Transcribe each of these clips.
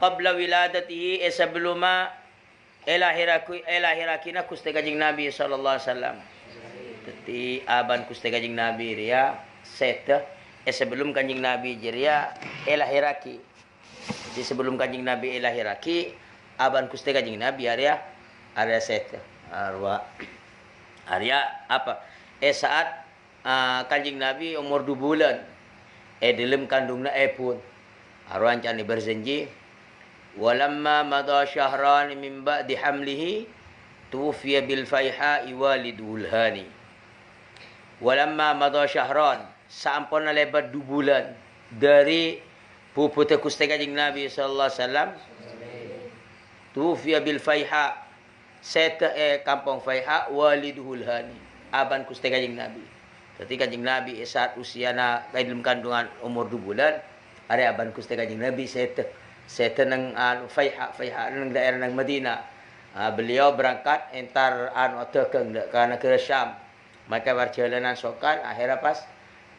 qabla wiladatihi sebelum elahirakin kuste kajing Nabi sallallahu alaihi wasallam. Teti aban kuste kajing Nabi dia set sebelum kanjing Nabi jeria elahiraki. Di sebelum kanjing Nabi elahiraki aban kuste kajing Nabi area set arwa area apa saat kanjing Nabi umur 2 bulan dalam kandungna pun arwan cani berjanji walamma madha syahran min ba'di hamlihi tuwfiya bil faiha'i walidul hani. Walamma madha syahran sampun lebat 2 bulan dari puputa kuste kanjing Nabi sallallahu alaihi wasallam tuwfiya bil faiha seta kampung faiha walidul hani aban kuste kanjing Nabi. Ketika kanjing Nabi saat usiana dalam kandungan umur 2 bulan are aban kuste kanjing Nabi seta nang faiha nang daerah nang Madinah. Beliau berangkat entar tekeng ke negara Syam. Maka perjalanan sokan akhirnya pas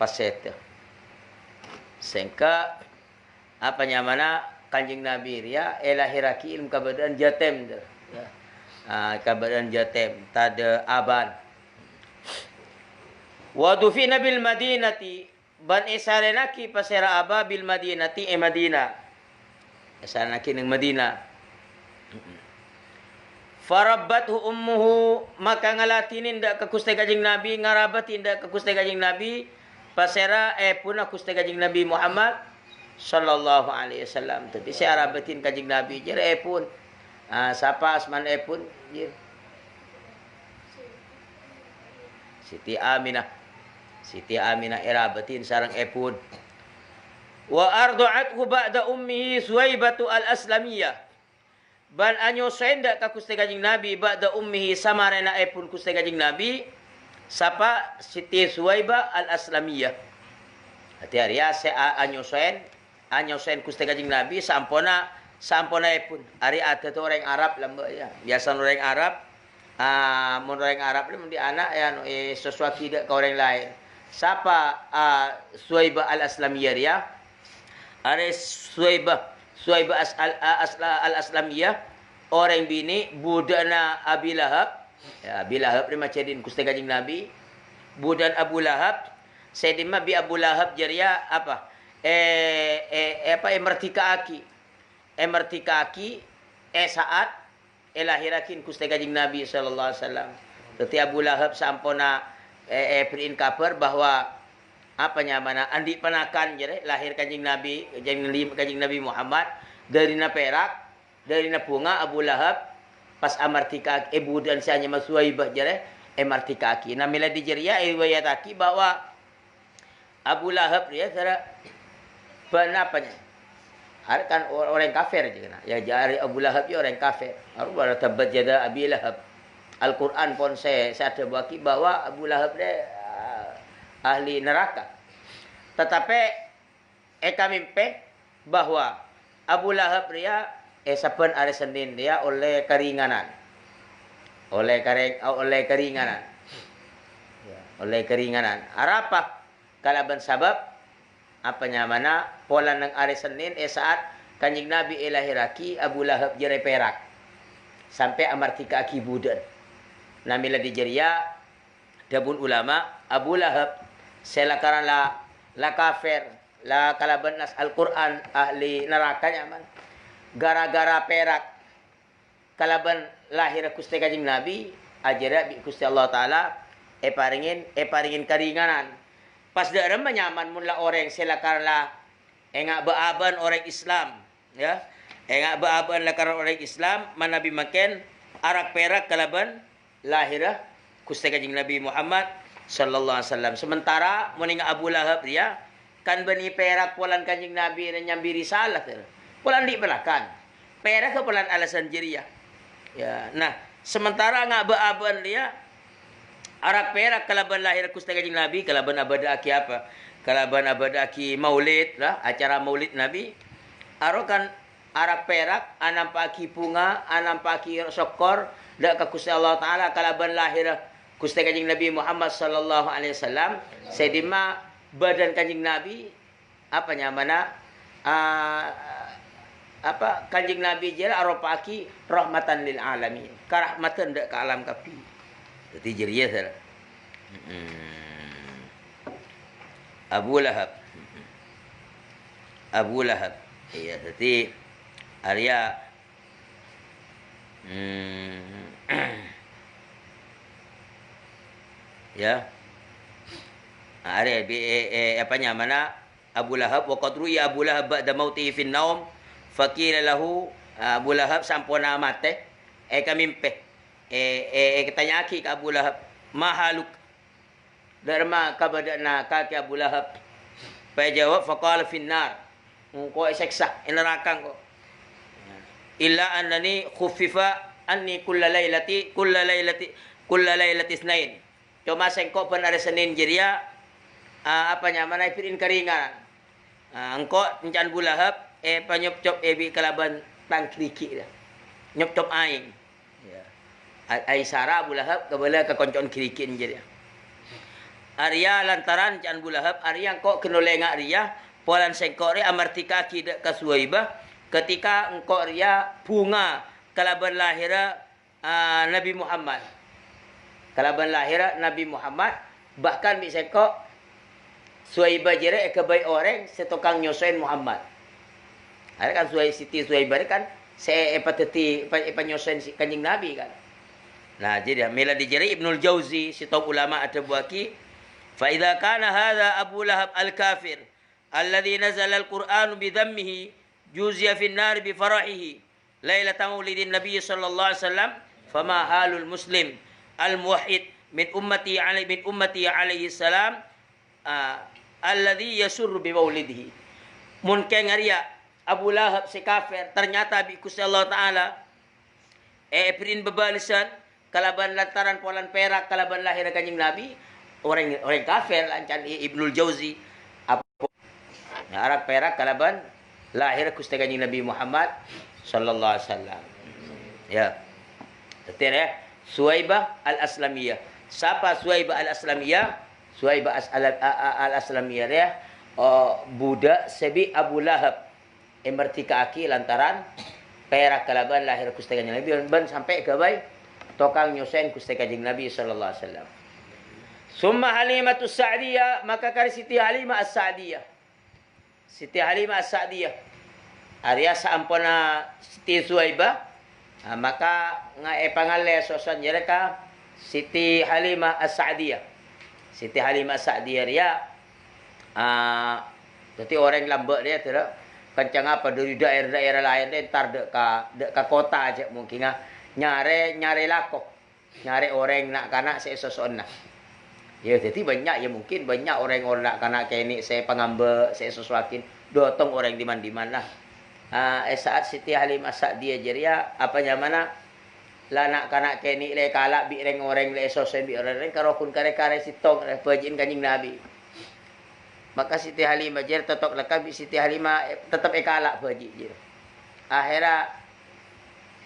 seta. Sehingga apa nyamana kanjing Nabi ria elahiraki ilmu keberadaan jatem ya. Keberadaan jatem tada aban. Wa dufina bil Madinati ban isarenaki pasera aba bil Madinati Madinah. Asalna kining Madinah. Farabbathu ummuhu maka ngalatinin dak ke kuste kanjing Nabi ngarabatin dak ke kuste kanjing Nabi pasera puna kuste kanjing Nabi Muhammad sallallahu alaihi wasallam. Tapi saya arabatin kanjing Nabi jer pun siapa asman pun jer Siti Aminah arabatin sareng pun. Wa ardu'athu ba'da ummihi Suwaibatu al-Aslamiyah. Ban anyo senda ka kuste kanjing Nabi ba'da ummihi samarena pun kuste kanjing Nabi sapa Siti Suwaibah al-Aslamiyah. Hati aria se anyo sen kuste kanjing Nabi sampona pun. Ari ada tu orang Arab lamba ya. Biasa orang Arab mun orang Arab ni di anak ya sesuatu tidak ke orang lain. Sapa Suwaibah al-Aslamiyah dia are Suwaibah al-Aslamiyah orang bini budana Abi Lahab. Ya, Abi Lahab ni macam kuste kanjing Nabi. Budan Abu Lahab. Sedima bi Abu Lahab jeria apa? Mertikaaki saat elahirakin kuste kanjing Nabi sallallahu alaihi wasallam. Tetapi Abu Lahab sampona perin kabar bahwa apa nyamana andi panakan jere lahir kanjing Nabi Muhammad dari na perak dari na bunga Abu Lahab pas amartika budan sianya Suwaibah jere martikaki namila di jeria riwayataki bahwa Abu Lahab dia cara penapanya kan orang kafir juga ya jari Abu Lahab ya orang kafir baru baru tabat jada Abi Lahab Al-Quran pun saya ada bagi bahwa Abu Lahab dia ahli neraka. Tetapi kami bahwa Abu Lahab dia saben hari Senin dia oleh keringanan. Oleh keringanan. Ya, oleh keringanan. Arapa kalaban sabab apa nyamana pola nang hari Senin saat kanjing Nabi elahiraki Abu Lahab jere perak. Sampai amartika aki budan. Namila di jeria dabun ulama Abu Lahab selakaran la kafir la kalaban nas Al-Quran ahli neraka nyaman gara-gara perak kalaban lahir kuste kanjing Nabi ajara bi kuste Allah taala paringin keringanan pas daerah nyaman mun la orang selakaran la engak baaban orang Islam ya engak baaban la karan orang Islam manabi maken arak perak kalaban lahir kuste kanjing Nabi Muhammad sallallahu alaihi wasallam. Sementara muninga Abu Lahab dia kan bani perak polan kanjing Nabi dan nyambiri salah ter. Polan di belakang. Perak ke polan alasan jeria. Ya, nah, sementara ngak baaban dia arak perak kalaban lahir kuste kanjing Nabi, kalaban abada aki apa? Kalaban abada aki maulid lah, acara maulid Nabi. Arokan arak perak anam paki bunga, anam paki sokor dak ka kuste Allah taala kalaban lahir kuste kanjing Nabi Muhammad sallallahu alaihi wasallam sedima badan kanjing Nabi apa nyamana apa Kanjeng Nabi je aropaki rahmatan lil alamin. Karahmatan dak ke alam kapi. Jadi jeria salah. Abu Lahab. Abu Lahab. Iya, jadi Arya ya. Arya apanya mana Abu Lahab wa qad ruya Abu Lahab ba'da mautihi fi an-naum faqila lahu Abu Lahab sampuna mate kamimpe katanya aki ka Abu Lahab mahaluk Dharma kabadana kaki Abu Lahab. Pai jawab faqala finnar. Engkau seksa neraka kau. Illa annani khuffifa anni kullalailati isnain. Cuma sengkau pun ada Senin jeria apanya mana pirin keringan. Engkau encan Abu Lahab panyop-cop bi kalaban tangkriki dah. Nyop-cop aing. Ya. Aisyara Abu Lahab kabala ka koncon kirikin jeria. Arya lantaran Can Abu Lahab Arya engkau kenolenga Arya polan sengkore amartika kidak kasuaibah ketika engkau Arya bunga kalaban lahira Nabi Muhammad kalaban lahira Nabi Muhammad bahkan bi sengkok Suaibah jere kebai orang setokang nyosoin Muhammad ada kan Siti Suaibah kan saya epateti nyosoin Kanjeng Nabi kan nah jadi mela dijere Ibnul Jauzi sitok ulama ada buaki فإذا كان هذا أبو لهب الكافر الذي نزل القرآن بذمه جوزي في النار بفرحه ليلة مولد النبي صلى الله عليه وسلم فما حال المسلم الموحد من أمتي عليه السلام الذي يسر بمولده mungkin Arya Abu Lahab si kafir ternyata bi Gusti Allah Taala perin bebalasan kalaban lantaran polan perak kalaban lahir Kanjeng Nabi orang kafir lancan Ibnul Jauzi apa arak perak kalaban lahir Gusti Kanjeng Nabi Muhammad sallallahu alaihi wasallam ya betul ya Suaibah al-Aslamiyah siapa Suaibah al-Aslamiyah Suaibah al-Aslamiyah ya budak sebi Abu Lahab emertika aki lantaran perak kalaban lahir Gusti Kanjeng Nabi ban sampai ke baik tokang nyusain Gusti Kanjeng Nabi sallallahu alaihi wasallam. Summa Halimatus Sa'diyah maka kari Siti Halimah As-Sa'diyah. Siti Halimah As-Sa'diyah. Arya saampuna Siti Suaibah maka pangale sosan jereka Siti Halimah As-Sa'diyah. Siti Halimah As-Sa'diyah dia jadi orang lambak dia tidak kencang apa dari daerah-daerah lain dia entar dek ka kota aja mungkin nyare lako. Nyare orang nak kana sesuatu. Ya, jadi banyak ya mungkin banyak orang-orang nak kana kene saya pangamba saya sesuakin dotong orang di mana-mana. Saat Siti Halimah Sa'diyah jeria apa nyamana la nak kana kene le kala bi reng orang le sosai bi orang karo kun kare-kare sitong pejin Kanjeng Nabi. Maka Siti Halimah jer tetok lekap bi Siti Halimah tetap ekala peji jer. Akhirnya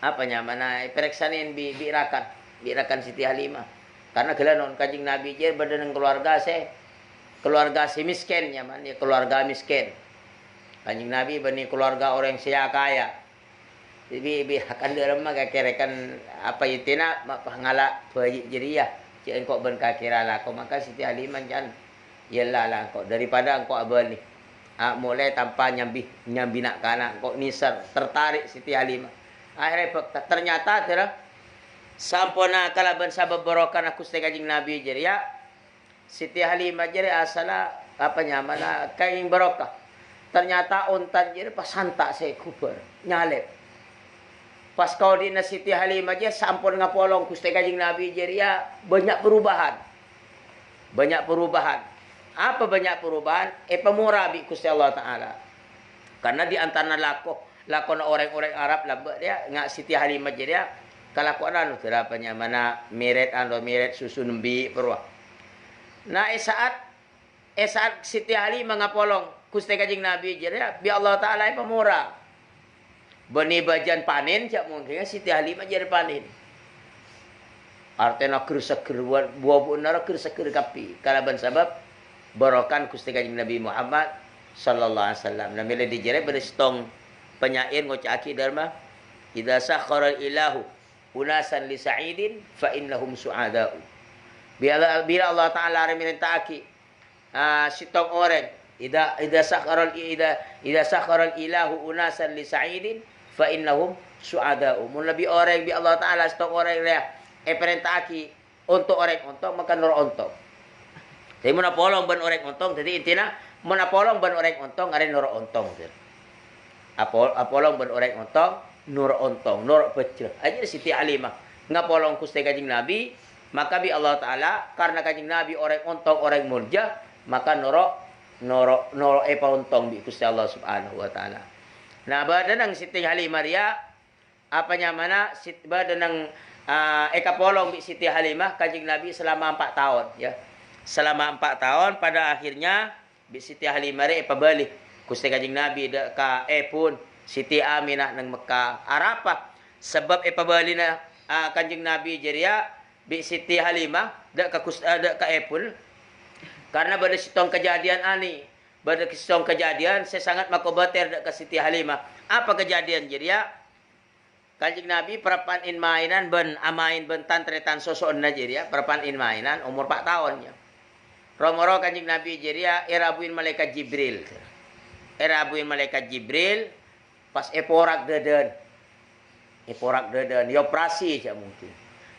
apa nyamana pereksanin bi rakan Siti Halimah. Karena gelanon Kanjeng Nabi je badan keluarga si miskin nyaman ya keluarga miskin. Kanjeng Nabi bani keluarga orang saya kaya. Jadi akan derma kakerekan apa itina ngala bayi jeriah. Cik engkau ben kakira lah kau maka Siti Halimah jan yalah lah kau daripada engkau abal ni. Mulai tanpa nyambi nak kana engkau nisar tertarik Siti Halimah. Akhirnya ternyata sampona kalaban sabab barokan aku Kanjeng Nabi jeria Siti Halimah jeri asala apa nyamana kaing barokah. Ternyata ontan jeri pas santak saya kuber nyalep. Pas kau di Siti Halimah je sampun ngapolong Gusti Kanjeng Nabi jeria banyak perubahan. Banyak perubahan. Apa banyak perubahan? Pemurah bi Gusti Allah Taala. Karena di antara lakon orang-orang Arab lah dia ngak Siti Halimah jeria kalakuan anu terapanya mana miret susu nembi perwah. Nah saat Siti Halimah ngapolong Gusti Kanjeng Nabi jadi bi Allah Taala pemurah. Bani bajan panen cak mungkin Siti Halimah jadi panen. Artinya ker-seker buah nara ker-seker kapi. Kalaban sabab barokan Gusti Kanjeng Nabi Muhammad sallallahu alaihi wasallam. Namile dijere berestong penyair ngocaki dharma, idza sakhara ilahu unasan li sa'idin fa innahum su'ada'u. Bila Allah Taala merintahaki sitong orang, idza sakhara ilahu unasan li sa'idin fa innahum su'ada'u. Mun lebih orang bi Allah Taala sitong orang dia perintahaki untuk orang ontong maka nur ontong. Jadi mun apolong ban orang ontong, jadi intina mun apolong ban orang ontong are nur ontong. Apolong ban orang ontong, nur ontong, nur pecah. Aja Siti Halimah ngapolong Gusti Kanjeng Nabi, maka bi Allah Taala karena Kanjeng Nabi orang ontong, orang murja, maka noro ontong bi Gusti Allah Subhanahu wa taala. Nah, badanang Siti Halimah ria apanya mana badanang kapolong bi Siti Halimah Kanjeng Nabi selama 4 tahun ya. Selama 4 tahun pada akhirnya bi Siti Halimah ria pabalik Gusti Kanjeng Nabi ka pun Siti Aminah nang Mekah. Arapa sebab pabali na Kanjeng Nabi jeria bi Siti Halimah dak ka pun karena pada sitong kejadian ani, pada sitong kejadian saya sangat makobater dak ka Siti Halimah. Apa kejadian jeria? Kanjeng Nabi perpanin mainan ben amain ben tantretan sosoon na jeria perpanin mainan umur 4 tahun ya. Romoro Kanjeng Nabi jeria erabuin malaikat Jibril. Erabuin malaikat Jibril pas eporak deden. Eporak deden ya operasi aja mungkin.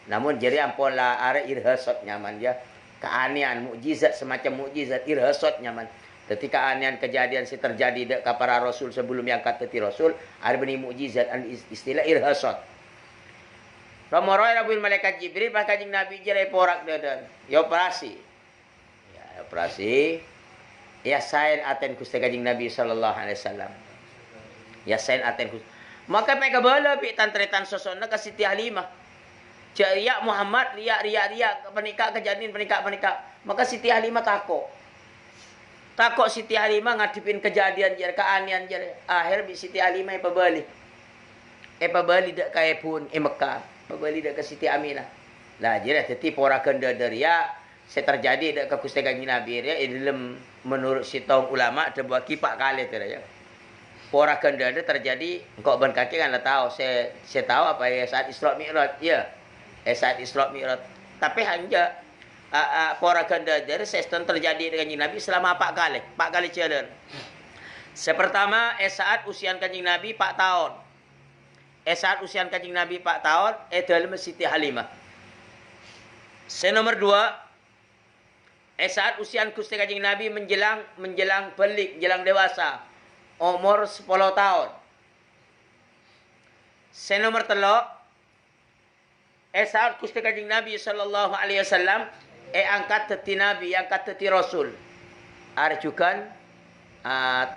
Namun jeria ampun la are irhasot nyaman ya. Keanehan mukjizat semacam mukjizat irhasot nyaman. Ketika keanehan kejadian si terjadi dek ka para rasul sebelum yang kata ti rasul, ada benih mukjizat istilah irhasat. Romoro rabul malaikat Jibril pas Kanjeng Nabi jere porak deden. Ya operasi. Ya operasi. Ya sain aten Gusti Kanjeng Nabi sallallahu alaihi wasallam. Ya sain aten Gusti. Maka mereka bala pi tantretan sosona ka Siti Halimah. Jaya Muhammad ria penikah kejadian penikah. Maka Siti Halimah takut. Takut Siti Halimah ngadepin kejadian jar keanehan jar. Akhir bi Siti Halimah pabali. Pabali dak ka pun Mekah. Pabali dak ka Siti Aminah. Lah jira teti porakeun deuria se terjadi dak ka Gusti Kanjeng Nabi ya dalam menurut sitong ulama ada buah kipak kali tu ya. Porakeun deuria terjadi engkau ban kaki kan tahu saya tahu apa ya saat Isra Mi'raj ya. Saat Isra Mi'raj. Tapi hanya porakan dari sistem terjadi dengan Kanjeng Nabi selama 4 kali. 4 kali jalan. Sepertama, saat usian Kanjeng Nabi 4 tahun. Saat usian Kanjeng Nabi 4 tahun, dalam Siti Halimah. Nomor 2, saat usian Gusti Kanjeng Nabi menjelang belik, menjelang dewasa. Umur 10 tahun. Nomor 3, saat Gusti Kanjeng Nabi sallallahu alaihi wasallam angkat teti Nabi, angkat teti Rasul. Arjukan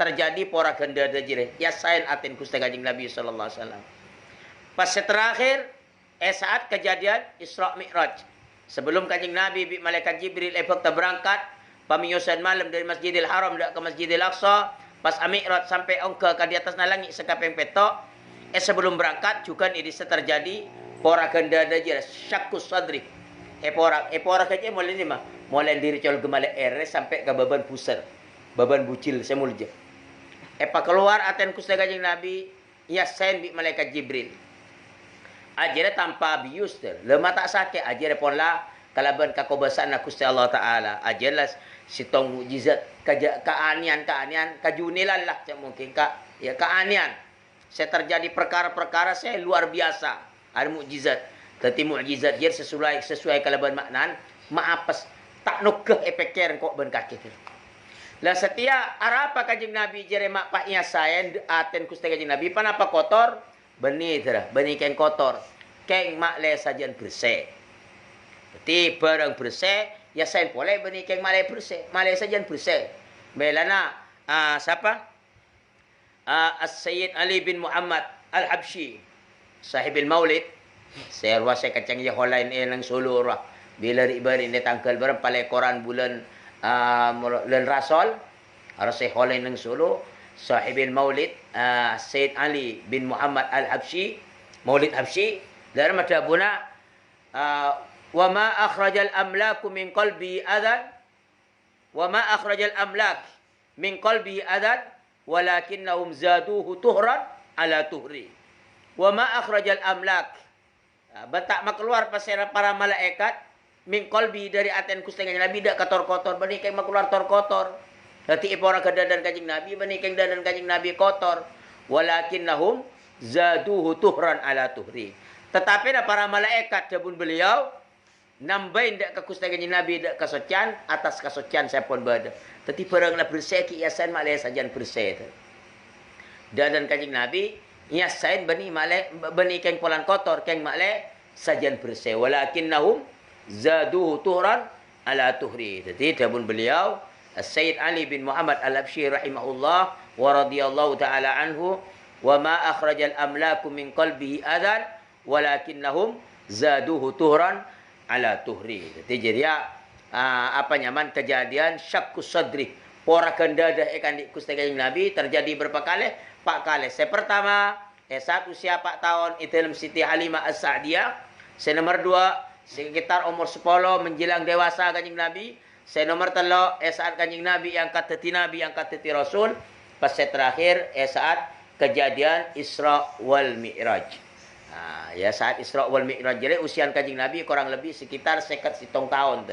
terjadi pora ganda dajire. Ya sain atin Gusti Kanjeng Nabi sallallahu alaihi wasallam. Pas terakhir saat kejadian Isra Mi'raj. Sebelum Kanjeng Nabi bi malaikat Jibril waktu berangkat pamiyusan malam dari Masjidil Haram ke Masjidil Aqsa, pas Mi'raj sampai ongke ke di atas langit sekapeng petok. Sebelum berangkat juga ini terjadi pora ganda dajire syakkus sadri. Porak aja mulai ni mah. Mulai diri col gemale sampai ke baban pusar. Baban bucil semulja. Keluar aten Gusti Kanjeng Nabi yasain bi malaikat Jibril. Ajere tanpa bius ter. Lemah tak sakit ajere pola kalaban kakobasan Gusti Allah Taala. Ajelas sitong mukjizat keanehan kajunilan lah mungkin ya keanehan. Saya terjadi perkara-perkara saya luar biasa. Ada mukjizat. Tetapi mukjizat dia sesuai kalaban maknan maapas tak nukeh epeker kok ben kaki tu. Lah setia arapa Kanjeng Nabi jere mak paknya saya aten Gusti Kanjeng Nabi panapa kotor benih tera benih ken kotor keng mak le sajian bersih. Berarti barang bersih ya saya boleh benih keng mak le bersih, mak le sajian bersih. Belana siapa? As-Sayyid Ali bin Muhammad Al-Habsyi sahibil Maulid. Saya kacang ya holain nang Solo rah. Bila ribari ni tangkal barang palai koran bulan Rasol. Harus saya holain nang Solo. Sahibil Maulid Sayyid Ali bin Muhammad Al-Habsyi. Maulid Habsyi. Dalam ada buna wa ma akhrajal amlaku min qalbi adan. Wa ma akhrajal amlak min qalbi adan walakinnahum zaduhu tuhran ala tuhri. Wa ma akhrajal amlak. Bentak makluar pasal para malaikat min qalbi dari aten Gusti Kanjeng Nabi dak kotor-kotor benikeng makluar kotor. Hati ipora kedadan Kanjeng Nabi benikeng dadan Kanjeng Nabi kotor. Walakinnahum zaduhu tuhran ala tuhri. Tetapi para malaikat jabun beliau nambahin dak ke Gusti Kanjeng Nabi dak kesucian atas kesucian saya pun bada. Tetapi baranglah bersih ki iasan malai sajan bersih. Dadan Kanjeng Nabi nyasain bani malai bani keng polan kotor keng malai sajan bersih. Walakinnahum zaduhu tuhran ala tuhri. Jadi jabun beliau Sayyid Ali bin Muhammad Al-Habsyi rahimahullah wa radhiyallahu taala anhu wa ma akhrajal amlaku min qalbihi adan walakinnahum zaduhu tuhran ala tuhri. Jadi dia apa nyaman kejadian syakkus sadri porakan dadah ikan di Gusti Kanjeng Nabi terjadi berapa kali? 4 kali. Saya pertama saat usia 4 tahun itu dalam Siti Halimah As-Sa'diyah. Saya nomor 2 sekitar umur 10 menjelang dewasa Kanjeng Nabi. Saya nomor 3 saat Kanjeng Nabi yang kateti Nabi yang kateti Rasul. Pas saya terakhir saat kejadian Isra wal Mi'raj. Ya saat Isra wal Mi'raj. Jadi usian Kanjeng Nabi kurang lebih sekitar 57 tahun.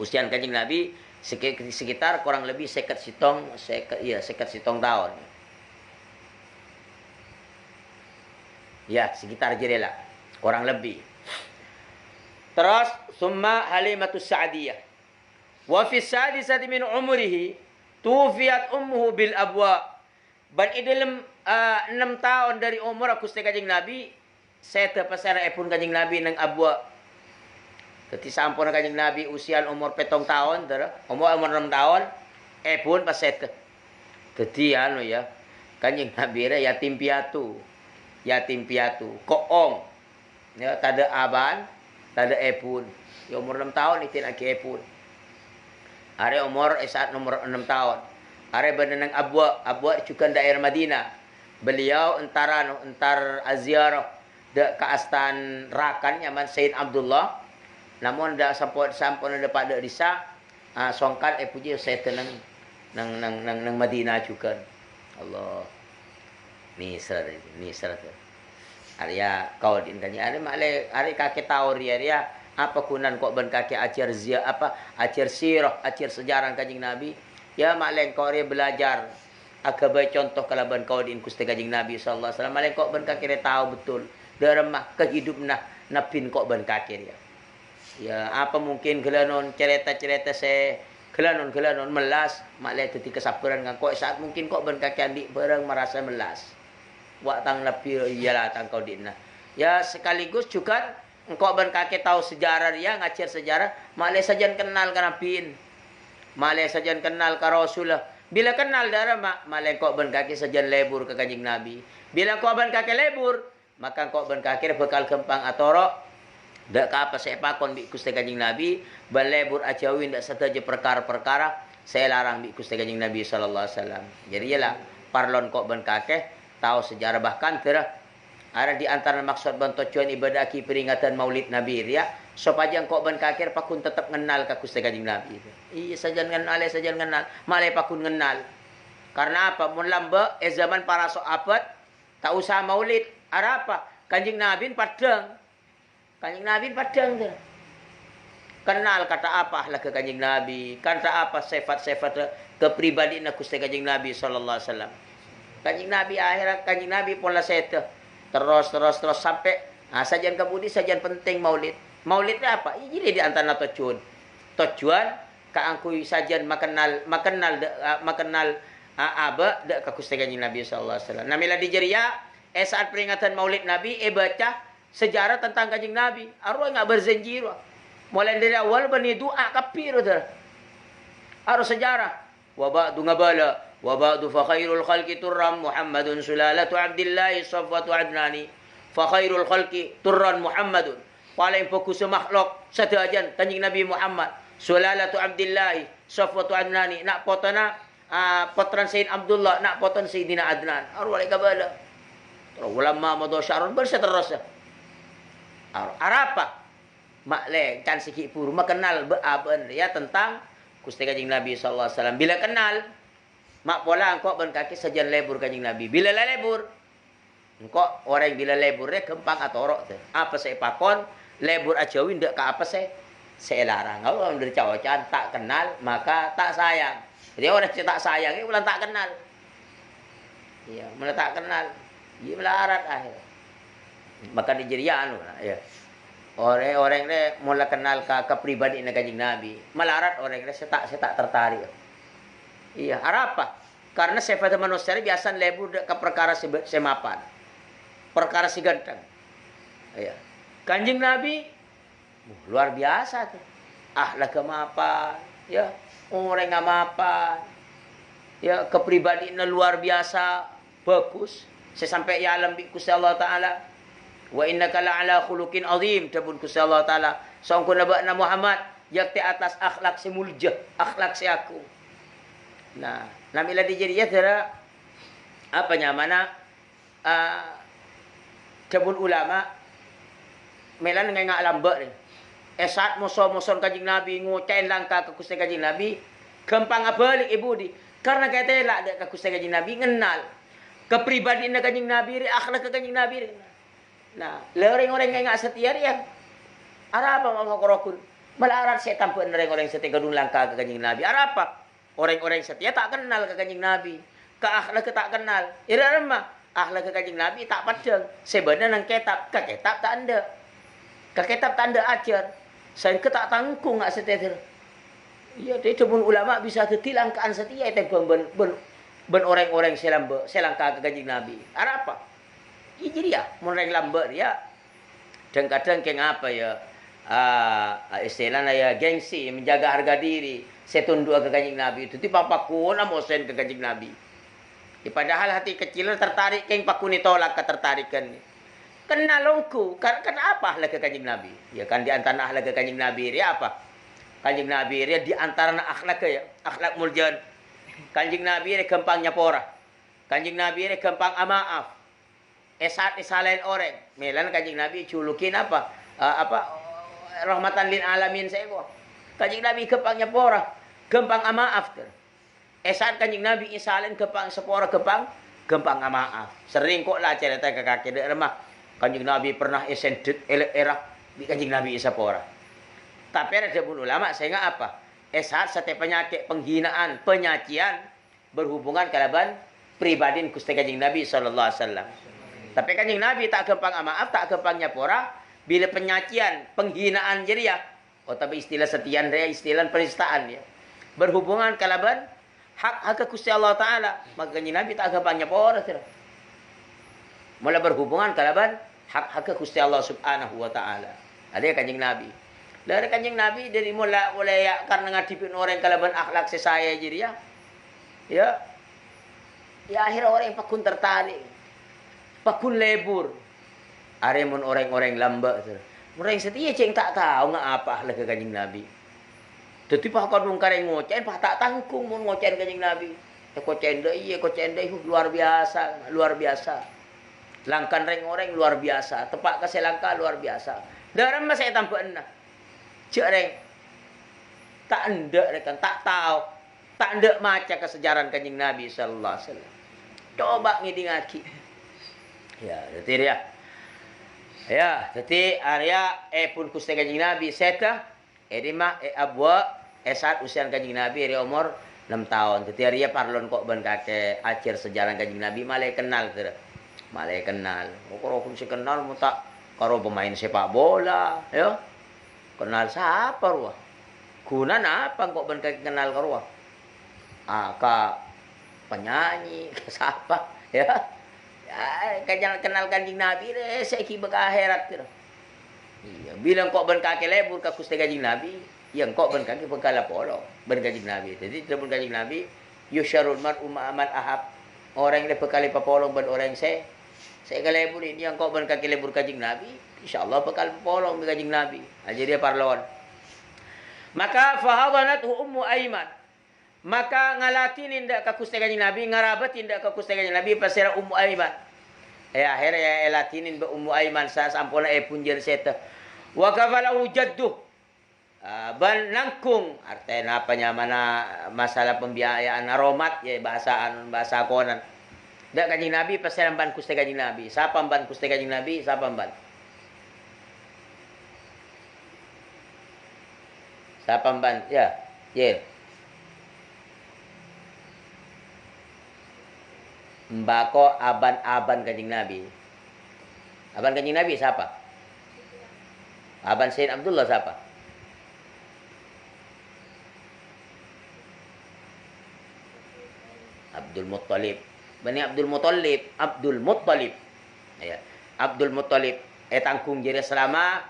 Usian Kanjeng Nabi sekitar kurang lebih 57 tahun. Ya, sekitar jadilah kurang lebih. Terus summa Halimatus Sa'diyah. Wa fi sadisati min umrihi tufiyat ummuhu bil abwa. Ban dalam 6 tahun dari umur Gusti Kanjeng Nabi saya terpasara pun Kanjeng Nabi nang abwa. Jadi sampun Kanjeng Nabi usian umur 7 tahun, umur 6 tahun pun pas saya jadi ya Kanjeng Nabi yatim piatu. Yatim piatu, koong. Ya, tak ada aban, tak ada pun. Ya umur 6 tahun itu lagi pun. Are umur saat nomor 6 tahun. Are benenang abwa juga daerah Madinah. Beliau entar aziarah de kaastan rakan nyaman Sayyid Abdullah. Namun dah sampun ada pada disa songkat puji saya tenang nang Madinah juga. Allah. Ni serat. Arya kau din kanya are kakek tahu dia apa kunan kok ben kakek ajar sirah, ajar sejarah Kanjeng Nabi. Ya makleng kau dia belajar agak contoh kalaban kau din Gusti Kanjeng Nabi sallallahu alaihi wasallam. Makleng kok ben kakek dia tahu betul deremah kehidupna napin kok ben kakek dia. Ya apa mungkin gelanon cerita-cerita saya gelanon melas makleng teti kesabaran kan kok saat mungkin kok ben kakek andik bareng merasa melas. Wak tang nabi iyalah tang kau dinna. Ya sekaligus juga engkau ben kakek tahu sejarah dia ngajar sejarah, malai sajan kenal ka nabiin. Malai sajan kenal ka Rasulullah. Bila kenal darah malai kau ben kakek sajan lebur ke Kanjeng Nabi. Bila kau ben kakek lebur, maka kau ben kakek bekal kempang atoro dak ka apa saya pakon bi Gusti Kanjeng Nabi, ban lebur ajawin dak sataja perkara-perkara saya larang bi Gusti Kanjeng Nabi sallallahu alaihi wasallam. Jadi ialah parlon kau ben kakek tahu sejarah bahkan ada di antara maksud bantuan ibadah ki peringatan Maulid Nabi ya supaya kok ban kakir pakun tetap kenal ka Gusti Kanjeng Nabi. Iya sajan kenal, malai pakun kenal. Karena apa? Mun lamba zaman para sahabat tak usah Maulid, ada apa? Kanjeng Nabi padang. Kanjeng Nabi padang tu. Kenal kata apa lah ke Kanjeng Nabi, kata apa sifat-sifat kepribadian Gusti Kanjeng Nabi sallallahu alaihi wasallam. Kanjeng Nabi akhirat Kanjeng Nabi pola seta terus sampai sajian kebudi sajian penting Maulid. Maulidnya apa? Jadi di antara tujuan kaangkui sajian makenal aba dak ka Gusti Kanjeng Nabi sallallahu alaihi wasallam. Namila di jeria saat peringatan Maulid Nabi baca sejarah tentang Kanjeng Nabi. Arwah enggak berjanji. Mulai dari awal bani doa kafir dah. Harus sejarah. Wa ba'du ngabala wa ba'du fa khairul khalqi turram Muhammadun sulalatu Abdillah safwatu adnani fa khairul khalqi turran Muhammadun paling fokus makhluk sadajan Kanjeng Nabi Muhammad sulalatu Abdillah safwatu adnani nak potana potran Sayyid Abdullah nak poton Sayyidina Adnan arwah kabala terus ulama madha syarun berseterus arapa makleng kan sikit puru kenal beaben ya tentang Gusti Kanjeng Nabi sallallahu alaihi wasallam bila kenal mak pola engkau ben kaki sajan lebur Kanjeng Nabi. Bila lebur, Engkau orang bila leburnya kempang atau orok tu. Apa saya pakon, lebur ajawi ndak ke apa saya larang. Kalau dari cawacan tak kenal maka tak sayang. Jadi orang tak sayang ini ulang tak kenal. Iya, mulai tak kenal. Dia melarat akhir. Maka dijerian ya. Orang-orang ini mulai kenal ke pribadi Kanjeng Nabi. Melarat orang ini saya tak tertarik. Iya, apa? Karena sifat manusia biasa lebur ke perkara semapan. Perkara si ganteng. Ya. Kanjeng Nabi luar biasa tuh. Akhlak kemapan, ya. Orang ngamapan. Ya, kepribadiannya luar biasa bagus. Sesampai ya alam bi Gusti Allah taala. Wa innaka la'ala khuluqin azim tabun Gusti Allah taala. Sangko nabana Muhammad yakti atas akhlak si muljah, akhlak si aku. Nah, namila dijadinya tera apa nyamana Cabun ulama melan ngak lambak ni. Esat musuh-musuh Kanjeng Nabi ngucain langkah ke Gusti Kanjeng Nabi, gampang balik ibu di. Karena kata elak dak ke Gusti Kanjeng Nabi ngenal kepribadian Kanjeng Nabi, akhlak ke Kanjeng Nabi. Nah, orang-orang ngak setia dia. Apa mau korokun? Melarat setan pun orang-orang setia gadung langkah ke Kanjeng Nabi. Apa? Orang-orang setia tak kenal ke Kanjeng Nabi. Ke akhlak tak kenal. Ira remah. Akhlak ke Kanjeng Nabi tak padang. Sebenarnya nang kitab, ke kitab tak ada. Ke kitab tak ada ajar. Saya ke tak tangkung ngak setia. Ya, dia pun ulama bisa ketilangkaan setia itu ben orang-orang selangkah ke Kanjeng Nabi. Apa? Ya, jadi ya, orang lambat ya. Dan kadang kayak apa ya? Istilahnya ya gengsi, menjaga harga diri. Saya tunduk ke Kanjeng Nabi itu. Tiba pakun amosen ke Kanjeng Nabi. Ya, padahal hati kecil tertarik keng pakuni tolak ketertarikan. Kenal longku. Kenapa ahla ke Kanjeng Nabi? Ya kan di antara ahla ke Kanjeng Nabi dia apa? Kanjeng Nabi dia di antara akhlak ya, akhlak muljan. Kanjeng Nabi dia gampang nyapora. Kanjeng Nabi dia gampang amaaf. Esat disalahin orang. Melan Kanjeng Nabi culukin apa? Rahmatan lil alamin saya kok. Kanjeng Nabi gampang nyapora, gampang amaaf ter. Esat Kanjeng Nabi isalin gampang sepora gampang maaf. Sering kok lah cerita ke kaki dek remah. Kanjeng Nabi pernah esendet era di Kanjeng Nabi isapora. Tapi ada pun ulama saya nggak apa? Esat setiap penyakit penghinaan, penyacian berhubungan kalaban pribadi Gusti Kanjeng Nabi sallallahu alaihi wasallam. Tapi Kanjeng Nabi tak gampang maaf, tak gampang nyapora bila penyacian, penghinaan jadi ya. Oh tapi istilah setian dia istilah penistaan ya. Berhubungan kalaban hak Gusti Allah taala, maka Kanjeng Nabi tak gampang nyapora tira. Mula berhubungan kalaban hak Gusti Allah Subhanahu wa taala. Ada Kanjeng Nabi. Dari Kanjeng Nabi dari mula ya karena ngadipin orang kalaban akhlak sesaya jadi ya. Ya. Ya akhir orang pakun tertarik. Pakun lebur. Aremun orang-orang lamba tira. Orang setia ceng tak tahu ngak apa akhlak ke Kanjeng Nabi. Jadi pak kadung kareng ngocen, pak tak tangkung mun ngocen Kanjeng Nabi. Kocen deh, luar biasa, luar biasa. Langkan reng orang luar biasa, tepak ke selangka luar biasa. Dalam masa saya tampak enak. Cek reng, tak endek rekan, tak tahu, tak endek maca kesejarah Kanjeng Nabi sallallahu alaihi wasallam. Coba ngiding lagi. Ya, jadi ya. Ya, jadi area pun Gusti Kanjeng Nabi seta edima abwa esat usian Kanjeng Nabi area umur 6 tahun. Jadi area parlon kok ben kakek ajar sejarah Kanjeng Nabi malah kenal teu. Malah kenal. Kok si kenal mu tak karo pemain sepak bola, ya. Kenal siapa ruah? Guna apa kok ben kakek kenal karo ruah? Ka penyanyi, ke siapa, ya. Ya, kenal Kanjeng Nabi deh, saiki beka akhirat teu. Iya, bilang kok ben kakek lebur ka Gusti Kanjeng Nabi, yang kok ben kakek bekala polo ben Kanjeng Nabi. Jadi ben Kanjeng Nabi yusyarul mar'u ma'aman ahab. Orang yang bekali papolong ben orang saya kalebur ini yang kok ben kakek lebur Kanjeng Nabi, insyaallah bekal papolong ben Kanjeng Nabi. Aja dia parlon. Maka fahadanat ummu Aiman. Maka ngalatin indak ka Gusti Kanjeng Nabi, ngarabat indak ka Gusti Kanjeng Nabi pasira ummu Aiman. Akhirnya latinin ba ummu Aiman sa sampuna punjer seta. Wa kafalahu jadduh. Ban nangkung artinya apa mana masalah pembiayaan aromat ya bahasa konan. Dak Kanjeng Nabi pasal ban kuste Kanjeng Nabi. Siapa ban kuste Kanjeng Nabi? Siapa ban? Siapa ban? Ya. Ye. Mbako aban-aban Kanjeng Nabi. Aban Kanjeng Nabi siapa? Aban Sayyid Abdullah siapa? Abdul Muttalib. Bani Abdul Muttalib. Abdul Muttalib. Ya. Abdul Muttalib. Tangkung jadi selama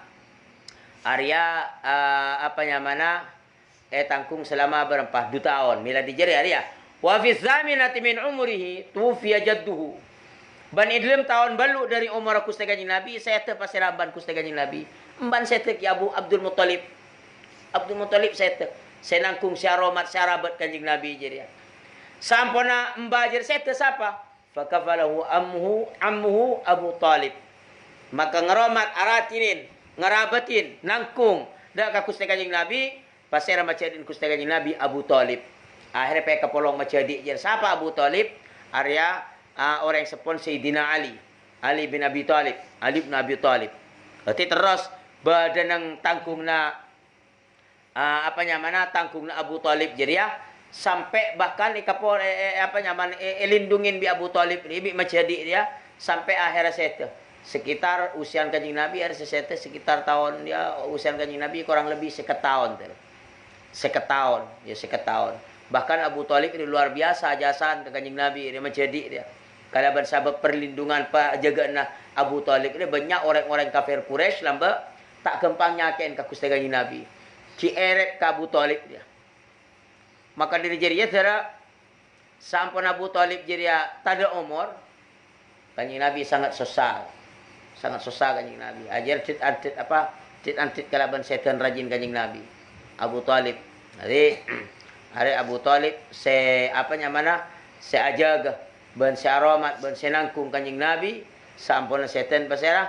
Arya apa namanya? Tangkung selama berapa? 2 tahun. Miladi jadi Arya. Wa fi tsaminati min umrihi tufiya jadduhu. Ban idlem tahun balu dari umur kuste Kanjeng Nabi, saya te pasiraban kuste Kanjeng Nabi. Mban saya te ki Abu Abdul Muttalib. Abdul Muttalib saya te. Saya nangkung syaramat syarabat Kanjeng Nabi jadi. Sampona mbajir saya te siapa? Fakafalahu ammuhu Abu Talib. Maka ngeromat aratinin, ngerabatin, nangkung dak ka kuste Kanjeng Nabi, pasira macadin kuste Kanjeng Nabi Abu Talib. Akhirnya peka polong macadi jer siapa Abu Talib? Arya orang yang sepon Sayyidina Ali. Ali bin Abi Talib. Ali bin Abi Talib. Berarti terus badan yang tangkung na apa namanya tangkung na Abu Talib jadi ya sampai bahkan ikapor apa namanya lindungin bi Abu Talib ni bi macadi dia sampai akhir set sekitar usian Kanjeng Nabi ada set sekitar tahun dia usian Kanjeng Nabi kurang lebih seketahun seketahun ya seketahun. Bahkan Abu Talib ini luar biasa jasan ke Kanjeng Nabi dia macadi dia. Kalau bersabab perlindungan Pak jagana Abu Talib ini banyak orang-orang kafir Quraisy lamba tak gampang nyaken ke kuste Kanjeng Nabi. Ki eret ke Abu Talib dia. Maka dari jadinya saudara sampun Abu Talib jadi tak ada umur. Kanjeng Nabi sangat susah. Sangat susah Kanjeng Nabi. Ajar tit antit kalaban setan rajin Kanjeng Nabi. Abu Talib. Jadi hari Abu Talib apa namanya? Ajaga ban aromat ban nangkung Kanjeng Nabi sampun setan pasera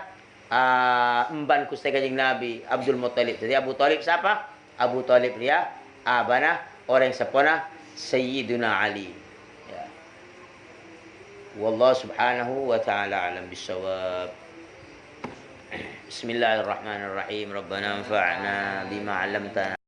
emban kuste Kanjeng Nabi Abdul Muttalib. Jadi Abu Talib siapa? Abu Talib dia abana orang sepona Sayyiduna Ali. Ya. Wallahu subhanahu wa ta'ala alam bisawab. Bismillahirrahmanirrahim. Rabbana anfa'na bima 'allamtana.